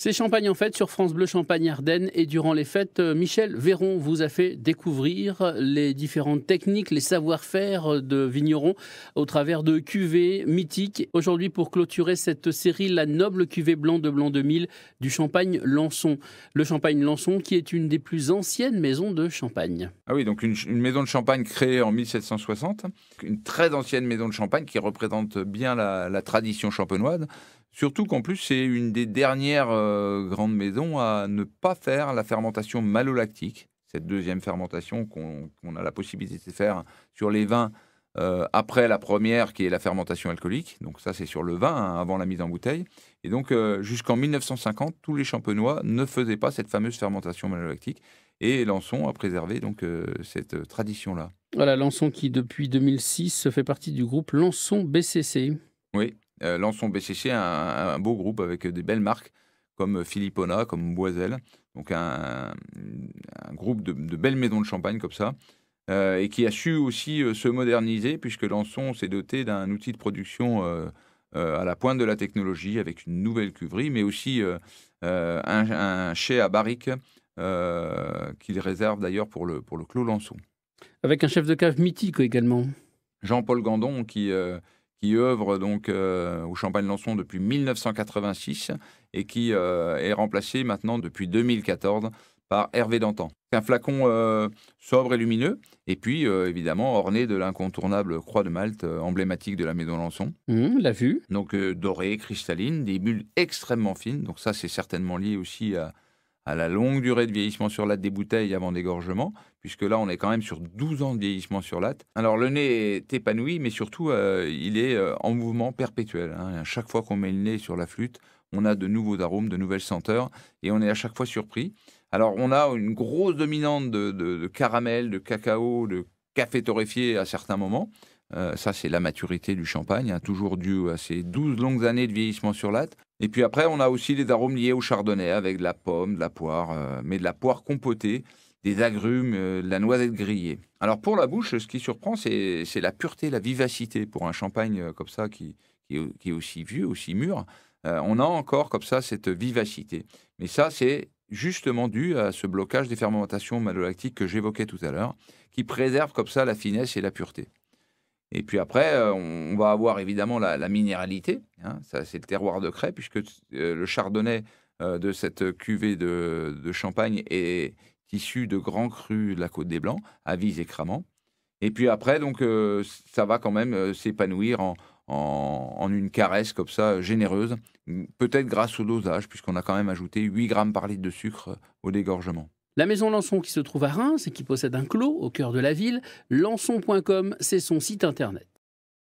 C'est Champagne en fête sur France Bleu Champagne-Ardenne et durant les fêtes, Michel Véron vous a fait découvrir les différentes techniques, les savoir-faire de vignerons au travers de cuvées mythiques. Aujourd'hui, pour clôturer cette série, la noble cuvée blanc de Blanc 2000 du Champagne Lançon. Le Champagne Lançon qui est une des plus anciennes maisons de Champagne. Ah oui, donc une maison de champagne créée en 1760, une très ancienne maison de champagne qui représente bien la tradition champenoise. Surtout qu'en plus, c'est une des dernières grandes maisons à ne pas faire la fermentation malolactique, cette deuxième fermentation qu'on a la possibilité de faire sur les vins après la première, qui est la fermentation alcoolique. Donc ça, c'est sur le vin, hein, avant la mise en bouteille. Et donc, jusqu'en 1950, tous les champenois ne faisaient pas cette fameuse fermentation malolactique. Et Lançon a préservé donc cette tradition-là. Voilà, Lançon qui depuis 2006 fait partie du groupe Lançon BCC. Oui, Lançon BCC, un beau groupe avec des belles marques comme Philippona, comme Boiselle. Donc un groupe de belles maisons de champagne comme ça. Et qui a su aussi se moderniser, puisque Lançon s'est doté d'un outil de production à la pointe de la technologie, avec une nouvelle cuverie, mais aussi un chai à barrique qu'il réserve d'ailleurs pour le Clos Lançon. Avec un chef de cave mythique également. Jean-Paul Gandon, qui œuvre donc au Champagne Lançon depuis 1986 et qui est remplacé maintenant depuis 2014 par Hervé Dantan. C'est un flacon sobre et lumineux, et puis évidemment orné de l'incontournable croix de Malte emblématique de la maison Lançon. L'a vue. Donc dorée, cristalline, des bulles extrêmement fines. Donc ça, c'est certainement lié aussi à la longue durée de vieillissement sur latte des bouteilles avant dégorgement, puisque là, on est quand même sur 12 ans de vieillissement sur latte. Alors, le nez est épanoui, mais surtout, il est en mouvement perpétuel, hein. À chaque fois qu'on met le nez sur la flûte, on a de nouveaux arômes, de nouvelles senteurs, et on est à chaque fois surpris. Alors, on a une grosse dominante de caramel, de cacao, de café torréfié à certains moments. Ça, c'est la maturité du champagne, hein, toujours dû à ces 12 longues années de vieillissement sur latte. Et puis après, on a aussi les arômes liés au chardonnay, avec de la pomme, de la poire, mais de la poire compotée, des agrumes, de la noisette grillée. Alors pour la bouche, ce qui surprend, c'est la pureté, la vivacité. Pour un champagne comme ça, qui est aussi vieux, aussi mûr, on a encore comme ça cette vivacité. Mais ça, c'est justement dû à ce blocage des fermentations malolactiques que j'évoquais tout à l'heure, qui préserve comme ça la finesse et la pureté. Et puis après, on va avoir évidemment la minéralité, hein, ça c'est le terroir de crai, puisque le chardonnay de cette cuvée de champagne est issu de grands crus de la Côte des Blancs, Avis et Cramant. Et puis après, donc, ça va quand même s'épanouir en une caresse comme ça, généreuse, peut-être grâce au dosage, puisqu'on a quand même ajouté 8 grammes par litre de sucre au dégorgement. La maison Lançon qui se trouve à Reims et qui possède un clos au cœur de la ville, lançon.com, c'est son site internet.